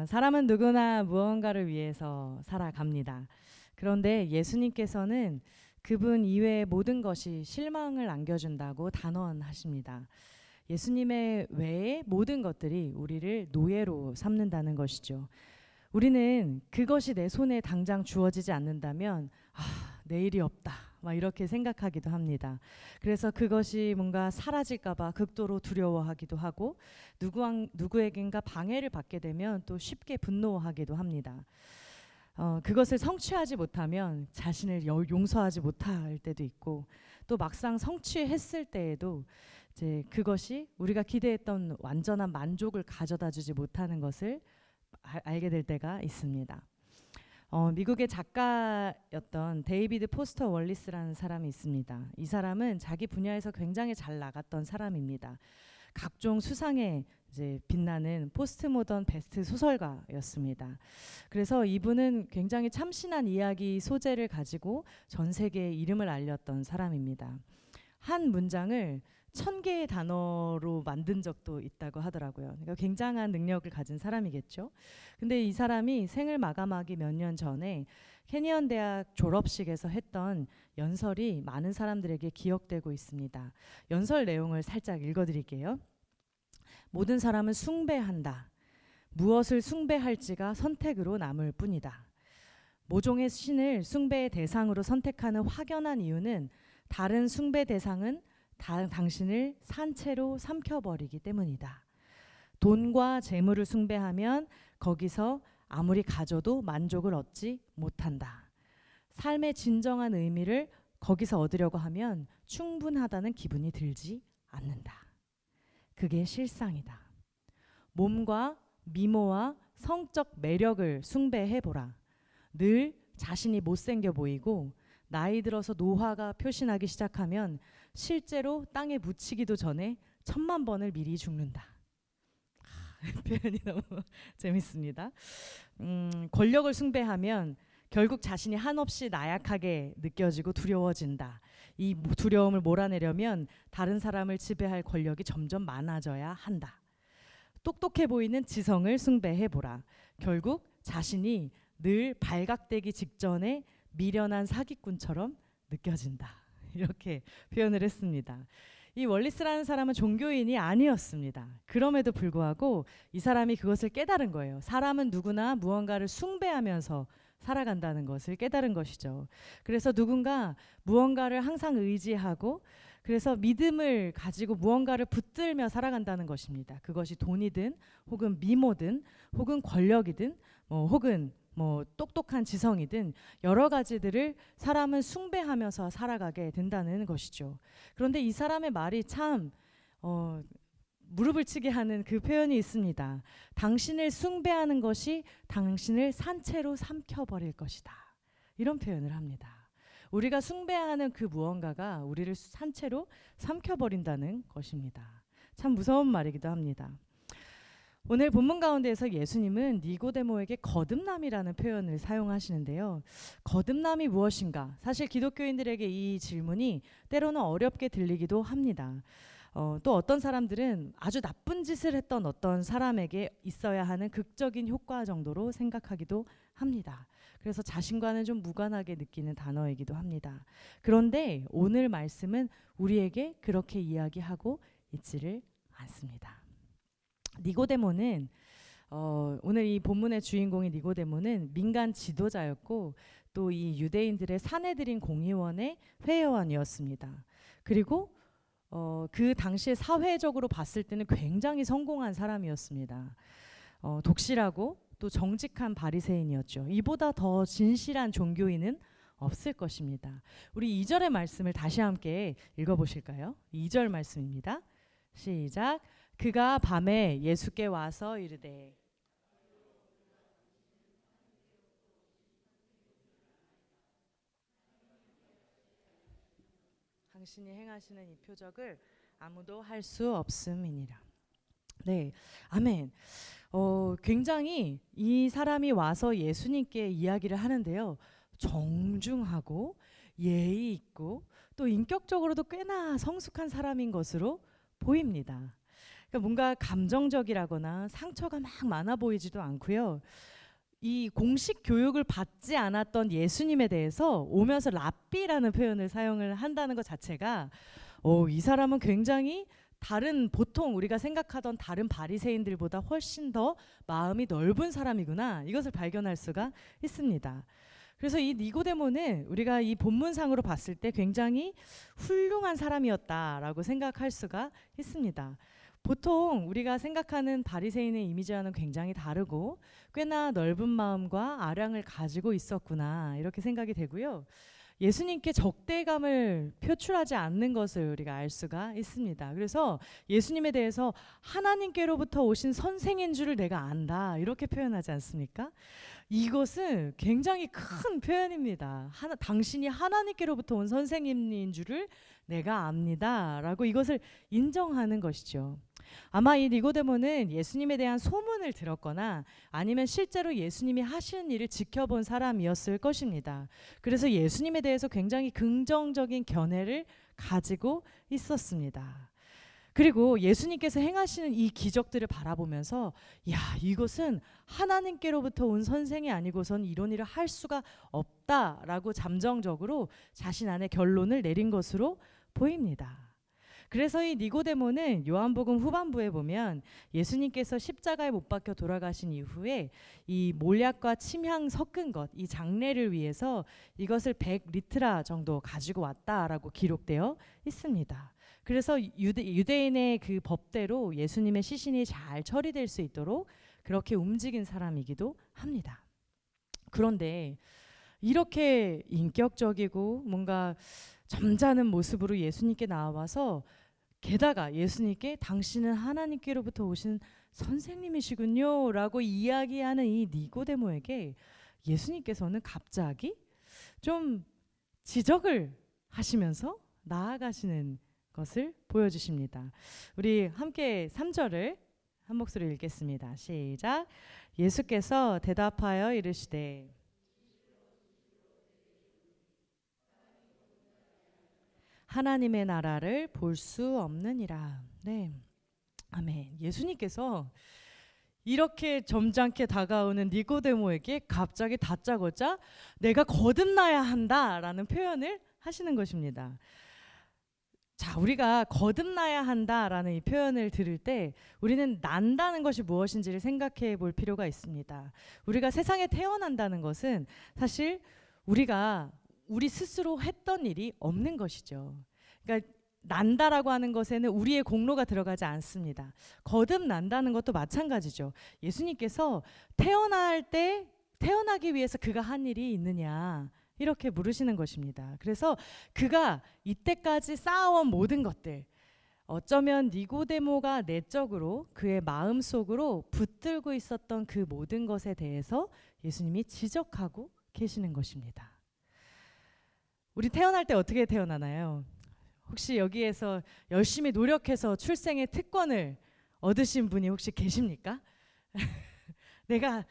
사람은 누구나 무언가를 위해서 살아갑니다. 그런데 예수님께서는 그분 이외의 모든 것이 실망을 안겨준다고 단언하십니다. 예수님의 외의 모든 것들이 우리를 노예로 삼는다는 것이죠. 우리는 그것이 내 손에 당장 주어지지 않는다면 내일이 없다 막 이렇게 생각하기도 합니다. 그래서 그것이 뭔가 사라질까봐 극도로 두려워하기도 하고 누구에겐가 방해를 받게 되면 또 쉽게 분노하기도 합니다. 그것을 성취하지 못하면 자신을 용서하지 못할 때도 있고, 또 막상 성취했을 때에도 이제 그것이 우리가 기대했던 완전한 만족을 가져다 주지 못하는 것을 알게 될 때가 있습니다. 미국의 작가였던 데이비드 포스터 월리스라는 사람이 있습니다. 이 사람은 자기 분야에서 굉장히 잘 나갔던 사람입니다. 각종 수상에 이제 빛나는 포스트 모던 베스트 소설가였습니다. 그래서 이분은 굉장히 참신한 이야기 소재를 가지고 전 세계에 이름을 알렸던 사람입니다. 한 문장을 1000개의 단어로 만든 적도 있다고 하더라고요. 그러니까 굉장한 능력을 가진 사람이겠죠. 근데 이 사람이 생을 마감하기 몇 년 전에 캐니언 대학 졸업식에서 했던 연설이 많은 사람들에게 기억되고 있습니다. 연설 내용을 살짝 읽어드릴게요. 모든 사람은 숭배한다. 무엇을 숭배할지가 선택으로 남을 뿐이다. 모종의 신을 숭배의 대상으로 선택하는 확연한 이유는 다른 숭배 대상은 당신을 산채로 삼켜버리기 때문이다. 돈과 재물을 숭배하면 거기서 아무리 가져도 만족을 얻지 못한다. 삶의 진정한 의미를 거기서 얻으려고 하면 충분하다는 기분이 들지 않는다. 그게 실상이다. 몸과 미모와 성적 매력을 숭배해보라. 늘 자신이 못생겨 보이고 나이 들어서 노화가 표시나기 시작하면 실제로 땅에 묻히기도 전에 1000만 번을 미리 죽는다. 표현이 너무 재밌습니다. 권력을 숭배하면 결국 자신이 한없이 나약하게 느껴지고 두려워진다. 이 두려움을 몰아내려면 다른 사람을 지배할 권력이 점점 많아져야 한다. 똑똑해 보이는 지성을 숭배해보라. 결국 자신이 늘 발각되기 직전에 미련한 사기꾼처럼 느껴진다. 이렇게 표현을 했습니다. 이 월리스라는 사람은 종교인이 아니었습니다. 그럼에도 불구하고 이 사람이 그것을 깨달은 거예요. 사람은 누구나 무언가를 숭배하면서 살아간다는 것을 깨달은 것이죠. 그래서 누군가 무언가를 항상 의지하고 그래서 믿음을 가지고 무언가를 붙들며 살아간다는 것입니다. 그것이 돈이든 혹은 미모든 혹은 권력이든 혹은 똑똑한 지성이든 여러 가지들을 사람은 숭배하면서 살아가게 된다는 것이죠. 그런데 이 사람의 말이 참 무릎을 치게 하는 그 표현이 있습니다. 당신을 숭배하는 것이 당신을 산채로 삼켜버릴 것이다. 이런 표현을 합니다. 우리가 숭배하는 그 무언가가 우리를 산채로 삼켜버린다는 것입니다. 참 무서운 말이기도 합니다. 오늘 본문 가운데에서 예수님은 니고데모에게 거듭남이라는 표현을 사용하시는데요. 거듭남이 무엇인가? 사실 기독교인들에게 이 질문이 때로는 어렵게 들리기도 합니다. 또 어떤 사람들은 아주 나쁜 짓을 했던 어떤 사람에게 있어야 하는 극적인 효과 정도로 생각하기도 합니다. 그래서 자신과는 좀 무관하게 느끼는 단어이기도 합니다. 그런데 오늘 말씀은 우리에게 그렇게 이야기하고 있지를 않습니다. 니고데모는 오늘 이 본문의 주인공인 니고데모는 민간 지도자였고 또 이 유대인들의 사내들인 공의원의 회의원이었습니다. 그리고 그 당시에 사회적으로 봤을 때는 굉장히 성공한 사람이었습니다. 독실하고 또 정직한 바리새인이었죠. 이보다 더 진실한 종교인은 없을 것입니다. 우리 2절의 말씀을 다시 함께 읽어보실까요? 2절 말씀입니다. 시작. 그가 밤에 예수께 와서 이르되 당신이 행하시는 이 표적을 아무도 할 수 없음이니라. 네, 아멘. 굉장히 이 사람이 와서 예수님께 이야기를 하는데요. 정중하고 예의 있고 또 인격적으로도 꽤나 성숙한 사람인 것으로 보입니다. 그러니까 뭔가 감정적이라거나 상처가 막 많아 보이지도 않고요. 이 공식 교육을 받지 않았던 예수님에 대해서 오면서 랍비라는 표현을 사용을 한다는 것 자체가 이 사람은 굉장히 다른 보통 우리가 생각하던 다른 바리새인들보다 훨씬 더 마음이 넓은 사람이구나, 이것을 발견할 수가 있습니다. 그래서 이 니고데모는 우리가 이 본문상으로 봤을 때 굉장히 훌륭한 사람이었다라고 생각할 수가 있습니다. 보통 우리가 생각하는 바리새인의 이미지와는 굉장히 다르고 꽤나 넓은 마음과 아량을 가지고 있었구나, 이렇게 생각이 되고요. 예수님께 적대감을 표출하지 않는 것을 우리가 알 수가 있습니다. 그래서 예수님에 대해서 하나님께로부터 오신 선생인 줄을 내가 안다, 이렇게 표현하지 않습니까? 이것은 굉장히 큰 표현입니다. 당신이 하나님께로부터 온 선생님인 줄을 내가 압니다 라고 이것을 인정하는 것이죠. 아마 이 니고데모는 예수님에 대한 소문을 들었거나 아니면 실제로 예수님이 하시는 일을 지켜본 사람이었을 것입니다. 그래서 예수님에 대해서 굉장히 긍정적인 견해를 가지고 있었습니다. 그리고 예수님께서 행하시는 이 기적들을 바라보면서 야, 이것은 하나님께로부터 온 선생이 아니고선 이런 일을 할 수가 없다라고 잠정적으로 자신 안에 결론을 내린 것으로 보입니다. 그래서 이 니고데모는 요한복음 후반부에 보면 예수님께서 십자가에 못 박혀 돌아가신 이후에 이 몰약과 침향 섞은 것, 이 장례를 위해서 이것을 100리트라 정도 가지고 왔다라고 기록되어 있습니다. 그래서 유대인의 그 법대로 예수님의 시신이 잘 처리될 수 있도록 그렇게 움직인 사람이기도 합니다. 그런데 이렇게 인격적이고 뭔가 점잖은 모습으로 예수님께 나와서 게다가 예수님께 당신은 하나님께로부터 오신 선생님이시군요 라고 이야기하는 이 니고데모에게 예수님께서는 갑자기 좀 지적을 하시면서 나아가시는 것을 보여주십니다. 우리 함께 3절을 한 목소리로 읽겠습니다. 시작. 예수께서 대답하여 이르시되 하나님의 나라를 볼 수 없느니라. 네, 아멘. 예수님께서 이렇게 점잖게 다가오는 니고데모에게 갑자기 다짜고짜 내가 거듭나야 한다라는 표현을 하시는 것입니다. 자, 우리가 거듭나야 한다라는 이 표현을 들을 때 우리는 난다는 것이 무엇인지를 생각해 볼 필요가 있습니다. 우리가 세상에 태어난다는 것은 사실 우리가 우리 스스로 했던 일이 없는 것이죠. 그러니까 난다라고 하는 것에는 우리의 공로가 들어가지 않습니다. 거듭난다는 것도 마찬가지죠. 예수님께서 태어나기 위해서 그가 한 일이 있느냐, 이렇게 물으시는 것입니다. 그래서 그가 이때까지 쌓아온 모든 것들, 어쩌면 니고데모가 내적으로 그의 마음속으로 붙들고 있었던 그 모든 것에 대해서 예수님이 지적하고 계시는 것입니다. 우리 태어날 때 어떻게 태어나나요? 혹시 여기에서 열심히 노력해서 출생의 특권을 얻으신 분이 혹시 계십니까? 내가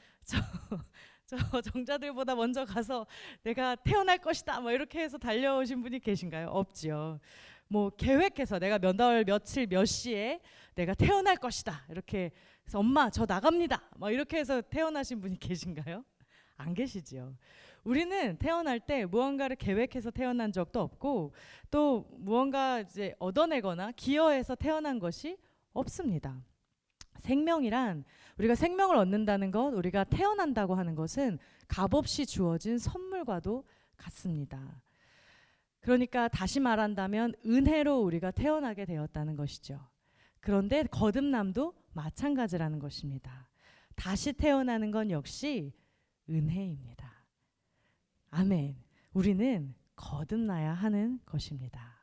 저 정자들보다 먼저 가서 내가 태어날 것이다 뭐 이렇게 해서 달려오신 분이 계신가요? 없지요. 뭐 계획해서 내가 몇 월 며칠 몇 시에 내가 태어날 것이다 이렇게 해서 엄마 저 나갑니다 뭐 이렇게 해서 태어나신 분이 계신가요? 안 계시지요. 우리는 태어날 때 무언가를 계획해서 태어난 적도 없고 또 무언가 이제 얻어내거나 기여해서 태어난 것이 없습니다. 생명이란, 우리가 생명을 얻는다는 것, 우리가 태어난다고 하는 것은 값없이 주어진 선물과도 같습니다. 그러니까 다시 말한다면 은혜로 우리가 태어나게 되었다는 것이죠. 그런데 거듭남도 마찬가지라는 것입니다. 다시 태어나는 건 역시 은혜입니다. 아멘. 우리는 거듭나야 하는 것입니다.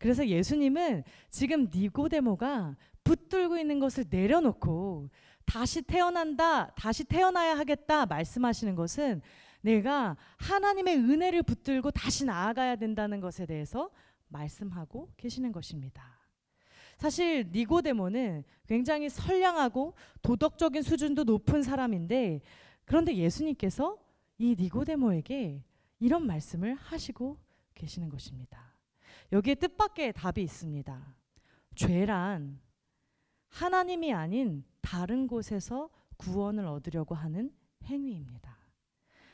그래서 예수님은 지금 니고데모가 붙들고 있는 것을 내려놓고 다시 태어난다, 다시 태어나야 하겠다 말씀하시는 것은 내가 하나님의 은혜를 붙들고 다시 나아가야 된다는 것에 대해서 말씀하고 계시는 것입니다. 사실 니고데모는 굉장히 선량하고 도덕적인 수준도 높은 사람인데, 그런데 예수님께서 이 니고데모에게 이런 말씀을 하시고 계시는 것입니다. 여기에 뜻밖의 답이 있습니다. 죄란 하나님이 아닌 다른 곳에서 구원을 얻으려고 하는 행위입니다.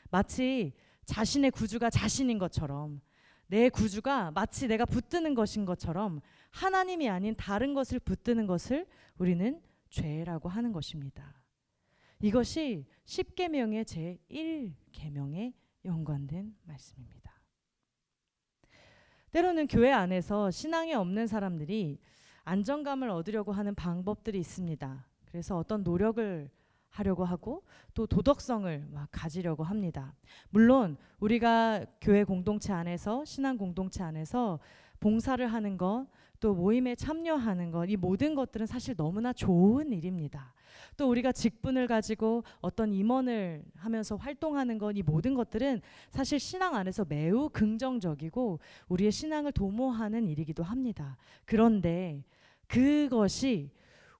마치 자신의 구주가 자신인 것처럼, 내 구주가 마치 내가 붙드는 것인 것처럼 하나님이 아닌 다른 것을 붙드는 것을 우리는 죄라고 하는 것입니다. 이것이 십계명의 제1계명에 연관된 말씀입니다. 때로는 교회 안에서 신앙이 없는 사람들이 안정감을 얻으려고 하는 방법들이 있습니다. 그래서 어떤 노력을 하려고 하고 또 도덕성을 막 가지려고 합니다. 물론 우리가 교회 공동체 안에서, 신앙 공동체 안에서 봉사를 하는 것, 또 모임에 참여하는 것, 이 모든 것들은 사실 너무나 좋은 일입니다. 또 우리가 직분을 가지고 어떤 임원을 하면서 활동하는 것, 이 모든 것들은 사실 신앙 안에서 매우 긍정적이고 우리의 신앙을 도모하는 일이기도 합니다. 그런데 그것이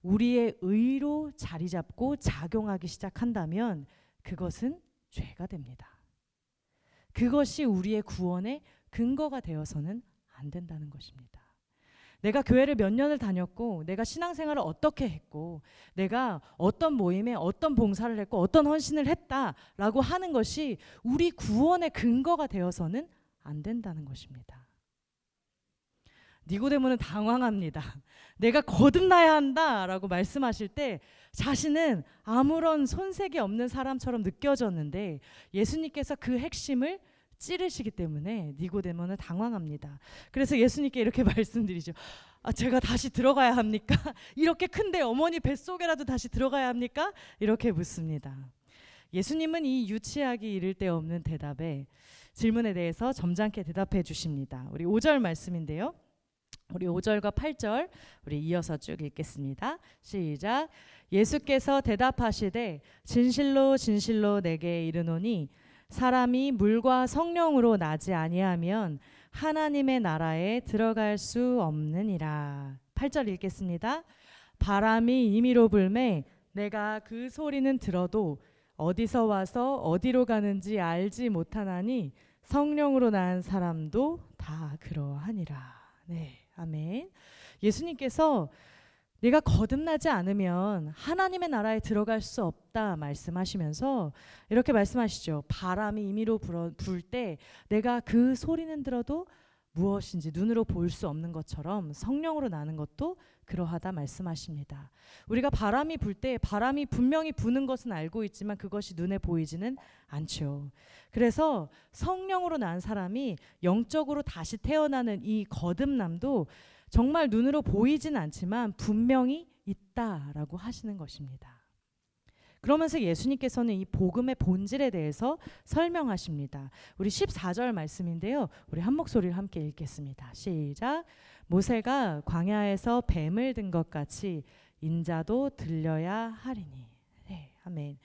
우리의 의로 자리 잡고 작용하기 시작한다면 그것은 죄가 됩니다. 그것이 우리의 구원의 근거가 되어서는 안 된다는 것입니다. 내가 교회를 몇 년을 다녔고, 내가 신앙생활을 어떻게 했고, 내가 어떤 모임에 어떤 봉사를 했고 어떤 헌신을 했다라고 하는 것이 우리 구원의 근거가 되어서는 안 된다는 것입니다. 니고데모는 당황합니다. 내가 거듭나야 한다라고 말씀하실 때 자신은 아무런 손색이 없는 사람처럼 느껴졌는데 예수님께서 그 핵심을 찌르시기 때문에 니고데모는 당황합니다. 그래서 예수님께 이렇게 말씀드리죠. 제가 다시 들어가야 합니까? 이렇게 큰데 어머니 뱃속에라도 다시 들어가야 합니까? 이렇게 묻습니다. 예수님은 이 유치하기 이를 데 없는 대답에, 질문에 대해서 점잖게 대답해 주십니다. 우리 5절 말씀인데요. 우리 5절과 8절 우리 이어서 쭉 읽겠습니다. 시작. 예수께서 대답하시되 진실로 진실로 내게 이르노니 사람이 물과 성령으로 나지 아니하면 하나님의 나라에 들어갈 수 없느니라. 8절 읽겠습니다. 바람이 임의로 불매 내가 그 소리는 들어도 어디서 와서 어디로 가는지 알지 못하나니 성령으로 난 사람도 다 그러하니라. 네, 아멘. 예수님께서 내가 거듭나지 않으면 하나님의 나라에 들어갈 수 없다 말씀하시면서 이렇게 말씀하시죠. 바람이 임의로 불 때 내가 그 소리는 들어도 무엇인지 눈으로 볼 수 없는 것처럼 성령으로 나는 것도 그러하다 말씀하십니다. 우리가 바람이 불 때 바람이 분명히 부는 것은 알고 있지만 그것이 눈에 보이지는 않죠. 그래서 성령으로 난 사람이 영적으로 다시 태어나는 이 거듭남도 정말 눈으로 보이진 않지만 분명히 있다라고 하시는 것입니다. 그러면서 예수님께서는 이 복음의 본질에 대해서 설명하십니다. 우리 14절 말씀인데요. 우리 한 목소리를 함께 읽겠습니다. 시작. 모세가 광야에서 뱀을 든 것 같이 인자도 들려야 하리니. 네, 아멘.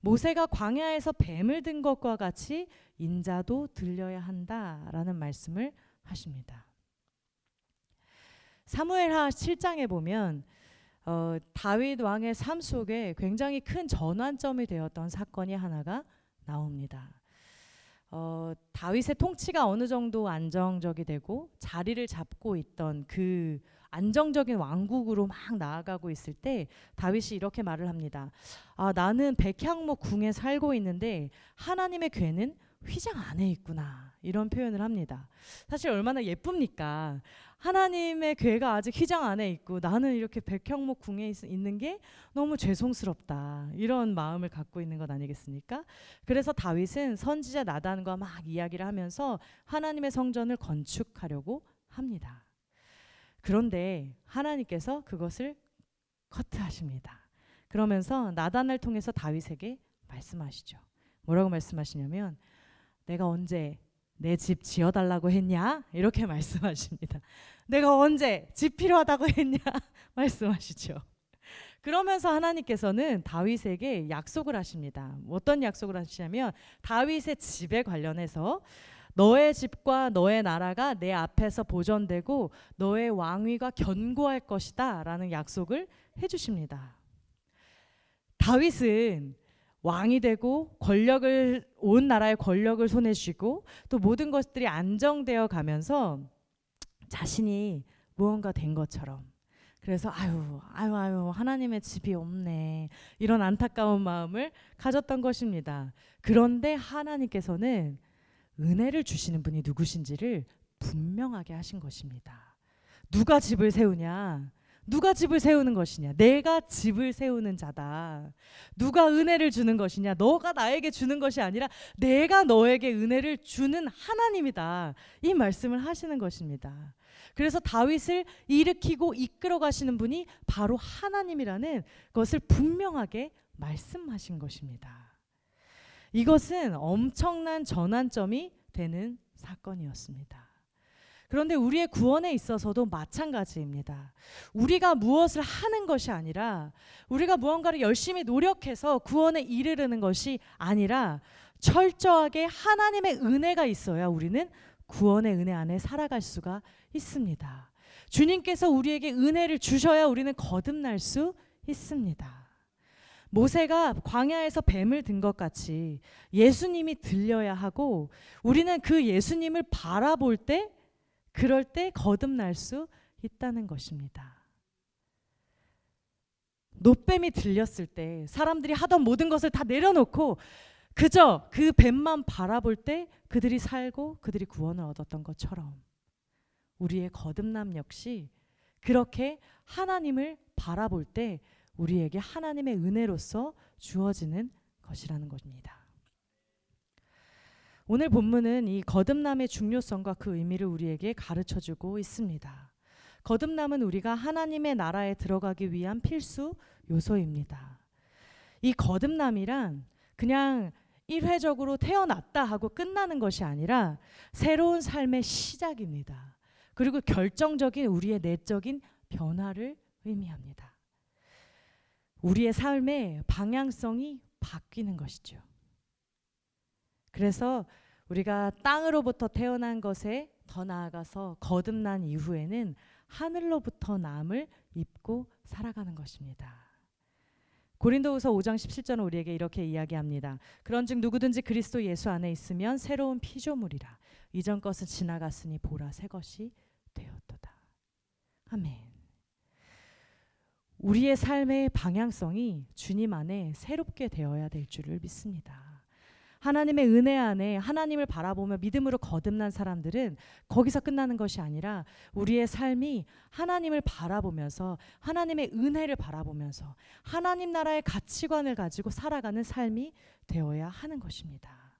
모세가 광야에서 뱀을 든 것과 같이 인자도 들려야 한다라는 말씀을 하십니다. 사무엘하 7장에 보면 다윗 왕의 삶 속에 굉장히 큰 전환점이 되었던 사건이 하나가 나옵니다. 다윗의 통치가 어느 정도 안정적이 되고 자리를 잡고 있던 그 안정적인 왕국으로 막 나아가고 있을 때 다윗이 이렇게 말을 합니다. 나는 백향목 궁에 살고 있는데 하나님의 궤는 휘장 안에 있구나. 이런 표현을 합니다. 사실 얼마나 예쁩니까? 하나님의 궤가 아직 휘장 안에 있고 나는 이렇게 백향목 궁에 있는 게 너무 죄송스럽다. 이런 마음을 갖고 있는 것 아니겠습니까? 그래서 다윗은 선지자 나단과 막 이야기를 하면서 하나님의 성전을 건축하려고 합니다. 그런데 하나님께서 그것을 커트하십니다. 그러면서 나단을 통해서 다윗에게 말씀하시죠. 뭐라고 말씀하시냐면 내가 언제 내 집 지어달라고 했냐? 이렇게 말씀하십니다. 내가 언제 집 필요하다고 했냐? 말씀하시죠. 그러면서 하나님께서는 다윗에게 약속을 하십니다. 어떤 약속을 하시냐면 다윗의 집에 관련해서 너의 집과 너의 나라가 내 앞에서 보존되고 너의 왕위가 견고할 것이다 라는 약속을 해주십니다. 다윗은 왕이 되고 권력을, 온 나라의 권력을 손에 쥐고 또 모든 것들이 안정되어 가면서 자신이 무언가 된 것처럼, 그래서 아유 하나님의 집이 없네, 이런 안타까운 마음을 가졌던 것입니다. 그런데 하나님께서는 은혜를 주시는 분이 누구신지를 분명하게 하신 것입니다. 누가 집을 세우냐? 누가 집을 세우는 것이냐? 내가 집을 세우는 자다. 누가 은혜를 주는 것이냐? 너가 나에게 주는 것이 아니라 내가 너에게 은혜를 주는 하나님이다. 이 말씀을 하시는 것입니다. 그래서 다윗을 일으키고 이끌어 가시는 분이 바로 하나님이라는 것을 분명하게 말씀하신 것입니다. 이것은 엄청난 전환점이 되는 사건이었습니다. 그런데 우리의 구원에 있어서도 마찬가지입니다. 우리가 무엇을 하는 것이 아니라, 우리가 무언가를 열심히 노력해서 구원에 이르르는 것이 아니라 철저하게 하나님의 은혜가 있어야 우리는 구원의 은혜 안에 살아갈 수가 있습니다. 주님께서 우리에게 은혜를 주셔야 우리는 거듭날 수 있습니다. 모세가 광야에서 뱀을 든 것 같이 예수님이 들려야 하고, 우리는 그 예수님을 바라볼 때, 그럴 때 거듭날 수 있다는 것입니다. 노뱀이 들렸을 때 사람들이 하던 모든 것을 다 내려놓고 그저 그 뱀만 바라볼 때 그들이 살고 그들이 구원을 얻었던 것처럼, 우리의 거듭남 역시 그렇게 하나님을 바라볼 때 우리에게 하나님의 은혜로서 주어지는 것이라는 것입니다. 오늘 본문은 이 거듭남의 중요성과 그 의미를 우리에게 가르쳐주고 있습니다. 거듭남은 우리가 하나님의 나라에 들어가기 위한 필수 요소입니다. 이 거듭남이란 그냥 일회적으로 태어났다 하고 끝나는 것이 아니라 새로운 삶의 시작입니다. 그리고 결정적인 우리의 내적인 변화를 의미합니다. 우리의 삶의 방향성이 바뀌는 것이죠. 그래서 우리가 땅으로부터 태어난 것에 더 나아가서 거듭난 이후에는 하늘로부터 남을 입고 살아가는 것입니다. 고린도후서 5장 17절은 우리에게 이렇게 이야기합니다. 그런즉 누구든지 그리스도 예수 안에 있으면 새로운 피조물이라. 이전 것은 지나갔으니 보라 새 것이 되었도다. 아멘. 우리의 삶의 방향성이 주님 안에 새롭게 되어야 될 줄을 믿습니다. 하나님의 은혜 안에 하나님을 바라보며 믿음으로 거듭난 사람들은 거기서 끝나는 것이 아니라 우리의 삶이 하나님을 바라보면서, 하나님의 은혜를 바라보면서 하나님 나라의 가치관을 가지고 살아가는 삶이 되어야 하는 것입니다.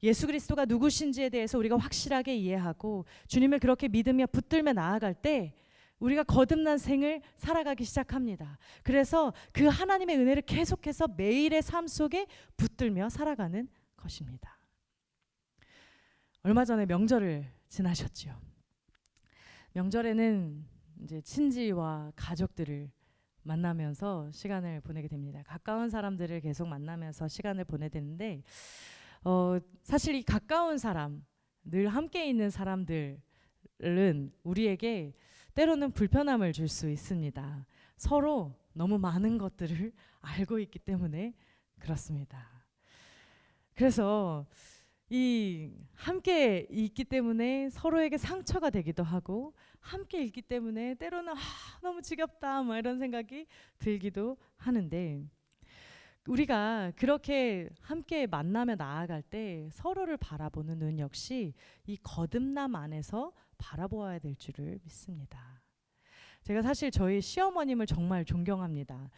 예수 그리스도가 누구신지에 대해서 우리가 확실하게 이해하고 주님을 그렇게 믿으며 붙들며 나아갈 때 우리가 거듭난 생을 살아가기 시작합니다. 그래서 그 하나님의 은혜를 계속해서 매일의 삶 속에 붙들며 살아가는 것입니다. 얼마 전에 명절을 지나셨죠. 명절에는 이제 친지와 가족들을 만나면서 시간을 보내게 됩니다. 가까운 사람들을 계속 만나면서 시간을 보내야 되는데, 사실 이 가까운 사람, 늘 함께 있는 사람들은 우리에게 때로는 불편함을 줄 수 있습니다. 서로 너무 많은 것들을 알고 있기 때문에 그렇습니다. 그래서 이 함께 있기 때문에 서로에게 상처가 되기도 하고, 함께 있기 때문에 때로는 너무 지겹다 이런 생각이 들기도 하는데, 우리가 그렇게 함께 만나며 나아갈 때 서로를 바라보는 눈 역시 이 거듭남 안에서 바라보아야 될 줄을 믿습니다. 제가 사실 저희 시어머님을 정말 존경합니다.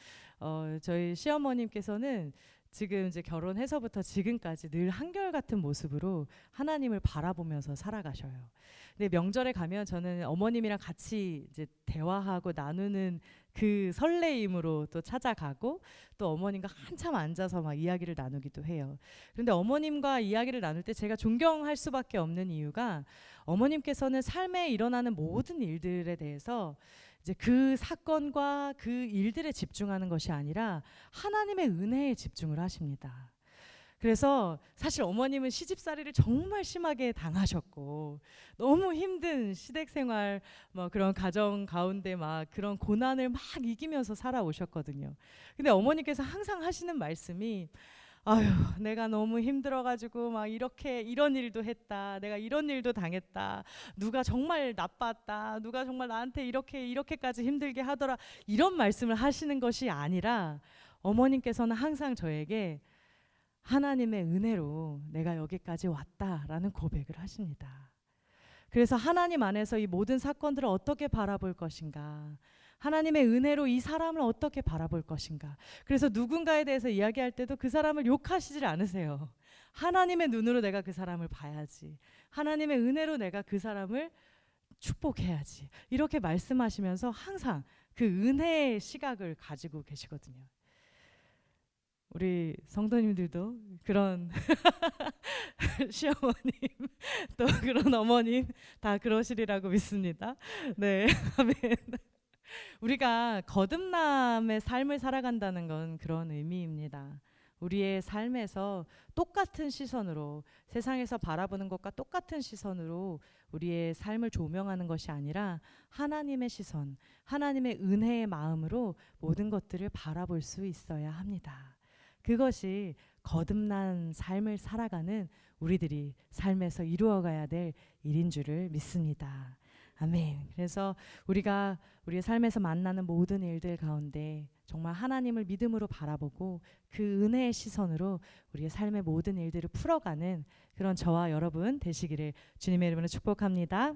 저희 시어머님께서는 지금 이제 결혼해서부터 지금까지 늘 한결같은 모습으로 하나님을 바라보면서 살아가셔요. 근데 명절에 가면 저는 어머님이랑 같이 이제 대화하고 나누는 그 설레임으로 또 찾아가고, 또 어머님과 한참 앉아서 막 이야기를 나누기도 해요. 그런데 어머님과 이야기를 나눌 때 제가 존경할 수밖에 없는 이유가, 어머님께서는 삶에 일어나는 모든 일들에 대해서 이제 그 사건과 그 일들에 집중하는 것이 아니라 하나님의 은혜에 집중을 하십니다. 그래서 사실 어머님은 시집살이를 정말 심하게 당하셨고 너무 힘든 시댁 생활, 뭐 그런 가정 가운데 막 그런 고난을 막 이기면서 살아오셨거든요. 근데 어머니께서 항상 하시는 말씀이, 아유, 내가 너무 힘들어가지고 막 이렇게 이런 일도 했다. 내가 이런 일도 당했다. 누가 정말 나빴다. 누가 정말 나한테 이렇게까지 힘들게 하더라. 이런 말씀을 하시는 것이 아니라 어머님께서는 항상 저에게 하나님의 은혜로 내가 여기까지 왔다라는 고백을 하십니다. 그래서 하나님 안에서 이 모든 사건들을 어떻게 바라볼 것인가? 하나님의 은혜로 이 사람을 어떻게 바라볼 것인가? 그래서 누군가에 대해서 이야기할 때도 그 사람을 욕하시질 않으세요. 하나님의 눈으로 내가 그 사람을 봐야지. 하나님의 은혜로 내가 그 사람을 축복해야지. 이렇게 말씀하시면서 항상 그 은혜의 시각을 가지고 계시거든요. 우리 성도님들도 그런 시어머님 또 그런 어머님 다 그러시리라고 믿습니다. 네, 아멘. 우리가 거듭남의 삶을 살아간다는 건 그런 의미입니다. 우리의 삶에서 똑같은 시선으로 세상에서 바라보는 것과 똑같은 시선으로 우리의 삶을 조명하는 것이 아니라 하나님의 시선, 하나님의 은혜의 마음으로 모든 것들을 바라볼 수 있어야 합니다. 그것이 거듭난 삶을 살아가는 우리들이 삶에서 이루어가야 될 일인 줄을 믿습니다. 아멘. 그래서 우리가 우리의 삶에서 만나는 모든 일들 가운데 정말 하나님을 믿음으로 바라보고 그 은혜의 시선으로 우리의 삶의 모든 일들을 풀어가는 그런 저와 여러분 되시기를 주님의 이름으로 축복합니다.